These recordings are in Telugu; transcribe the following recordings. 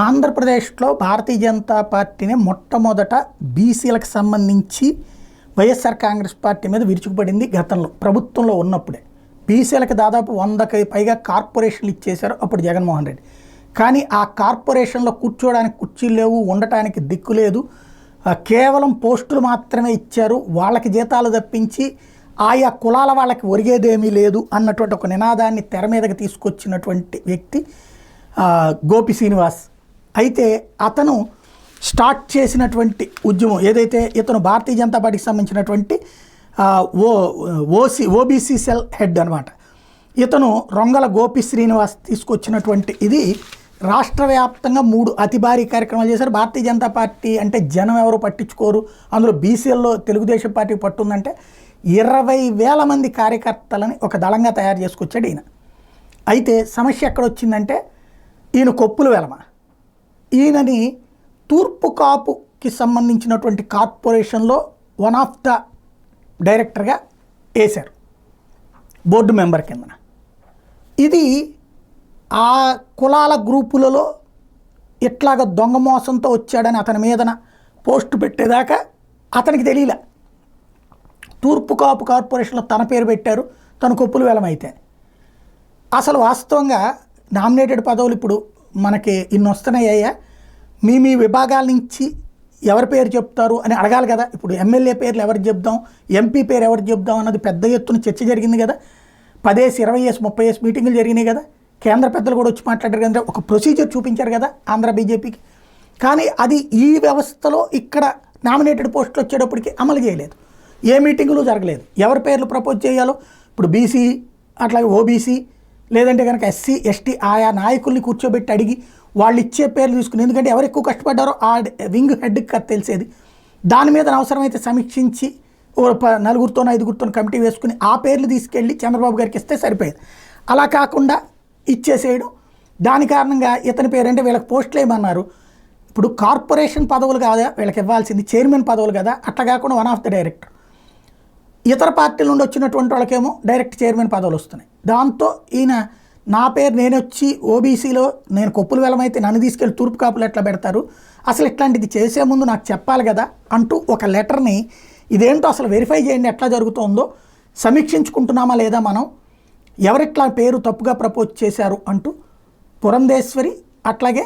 ఆంధ్రప్రదేశ్లో భారతీయ జనతా పార్టీని మొట్టమొదట బీసీలకు సంబంధించి వైఎస్ఆర్ కాంగ్రెస్ పార్టీ మీద విరుచుకుపడింది. గతంలో ప్రభుత్వంలో ఉన్నప్పుడే బీసీలకు దాదాపు 100కి పైగా కార్పొరేషన్లు ఇచ్చేశారు అప్పుడు జగన్మోహన్ రెడ్డి. కానీ ఆ కార్పొరేషన్లో కూర్చోవడానికి కుర్చీలు లేవు, ఉండటానికి దిక్కు లేదు, కేవలం పోస్టులు మాత్రమే ఇచ్చారు, వాళ్ళకి జీతాలు తప్పించి ఆయా కులాల వాళ్ళకి ఒరిగేదేమీ లేదు అన్నటువంటి ఒక నినాదాన్ని తెర మీదకి తీసుకొచ్చినటువంటి వ్యక్తి గోపి శ్రీనివాస్. అయితే అతను స్టార్ట్ చేసినటువంటి ఉద్యమం ఏదైతే, ఇతను భారతీయ జనతా పార్టీకి సంబంధించినటువంటి ఓబీసీ సెల్ హెడ్ అనమాట. ఇతను రొంగల గోపి శ్రీనివాస్ తీసుకొచ్చినటువంటి ఇది రాష్ట్ర వ్యాప్తంగా 3 అతి భారీ కార్యక్రమాలు చేశారు. భారతీయ జనతా పార్టీ అంటే జనం ఎవరు పట్టించుకోరు, అందులో బీసీల్లో తెలుగుదేశం పార్టీ పట్టుందంటే 20,000 మంది కార్యకర్తలని ఒక దళంగా తయారు చేసుకొచ్చాడు ఈయన. అయితే సమస్య ఎక్కడ వచ్చిందంటే, ఈయన కొప్పుల వెలమ, ఈయనని తూర్పు కాపుకి సంబంధించినటువంటి కార్పొరేషన్లో వన్ ఆఫ్ ద డైరెక్టర్గా వేశారు, బోర్డు మెంబర్ కిందన. ఇది ఆ కులాల గ్రూపులలో ఇట్లాగ దొంగ మోసంతో వచ్చాడని అతని మీదన పోస్టు పెట్టేదాకా అతనికి తెలియలే. తూర్పు కాపు కార్పొరేషన్లో తన పేరు పెట్టారు, తన కొప్పులు వెలమైతే. అసలు వాస్తవంగా నామినేటెడ్ పదవులు ఇప్పుడు మనకి ఇన్ని వస్తున్నాయ్యా, మీ విభాగాల నుంచి ఎవరి పేరు చెప్తారు అని అడగాలి కదా. ఇప్పుడు ఎమ్మెల్యే పేర్లు ఎవరికి చెప్దాం, ఎంపీ పేరు ఎవరికి చెప్దాం అన్నది పెద్ద ఎత్తున చర్చ జరిగింది కదా. 10 ఏసి 20 ఏసి 30 ఏసి మీటింగులు జరిగినాయి కదా. కేంద్ర పెద్దలు కూడా వచ్చి మాట్లాడారు కదా, ఒక ప్రొసీజర్ చూపించారు కదా ఆంధ్ర బీజేపీకి. కానీ అది ఈ వ్యవస్థలో ఇక్కడ నామినేటెడ్ పోస్టులు వచ్చేటప్పటికి అమలు చేయలేదు, ఏ మీటింగులు జరగలేదు. ఎవరి పేర్లు ప్రపోజ్ చేయాలో ఇప్పుడు బీసీ అట్లాగే ఓబీసీ లేదంటే కనుక ఎస్సీ ఎస్టీ ఆయా నాయకుల్ని కూర్చోబెట్టి అడిగి వాళ్ళు ఇచ్చే పేర్లు తీసుకుని, ఎందుకంటే ఎవరు ఎక్కువ కష్టపడ్డారో ఆ వింగ్ హెడ్కి తెలిసేది. దాని మీద అవసరమైతే సమీక్షించి 4గురితో 5గురితో కమిటీ వేసుకుని ఆ పేర్లు తీసుకెళ్ళి చంద్రబాబు గారికి ఇస్తే సరిపోయేది. అలా కాకుండా ఇచ్చేసేయడం. దాని కారణంగా ఇతని పేరు అంటే వీళ్ళకి పోస్టులు ఏమన్నారు, ఇప్పుడు కార్పొరేషన్ పదవులు కాదా వీళ్ళకి ఇవ్వాల్సింది, చైర్మన్ పదవులు కదా. అట్లా కాకుండా వన్ ఆఫ్ ద డైరెక్టర్. ఇతర పార్టీల నుండి వచ్చినటువంటి వాళ్ళకేమో డైరెక్ట్ చైర్మన్ పదవులు వస్తున్నాయి. దాంతో ఈయన నా పేరు నేను వచ్చి ఓబీసీలో నేను కొప్పుల వెలమైతే నన్ను తీసుకెళ్ళి తూర్పు కాపులు ఎట్లా పెడతారు, అసలు ఇట్లాంటిది చేసే ముందు నాకు చెప్పాలి కదా అంటూ ఒక లెటర్ని, ఇదేంటో అసలు వెరిఫై చేయండి ఎట్లా జరుగుతుందో, సమీక్షించుకుంటున్నామా లేదా మనం, ఎవరిట్లా పేరు తప్పుగా ప్రపోజ్ చేశారు అంటూ పురంధేశ్వరి అట్లాగే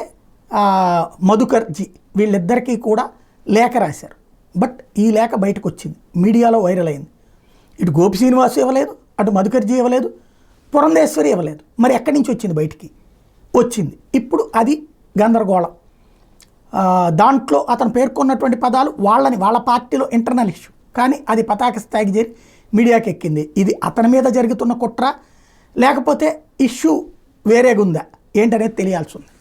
మధుకర్జీ వీళ్ళిద్దరికీ కూడా లేఖ రాశారు. బట్ ఈ లేఖ బయటకు వచ్చింది, మీడియాలో వైరల్ అయింది. ఇటు గోపి శ్రీనివాస్ ఇవ్వలేదు, అటు మధుకర్జీ ఇవ్వలేదు, పురంధేశ్వరి ఇవ్వలేదు. మరి ఎక్కడి నుంచి వచ్చింది బయటికి వచ్చింది. ఇప్పుడు అది గందరగోళం. దాంట్లో అతను పేర్కొన్నటువంటి పదాలు వాళ్ళ పార్టీలో ఇంటర్నల్ ఇష్యూ, కానీ అది పతాక స్థాయికి చేరి మీడియాకి ఎక్కింది. ఇది అతని మీద జరుగుతున్న కుట్ర లేకపోతే ఇష్యూ వేరేగుందా ఏంటనేది తెలియాల్సి ఉంది.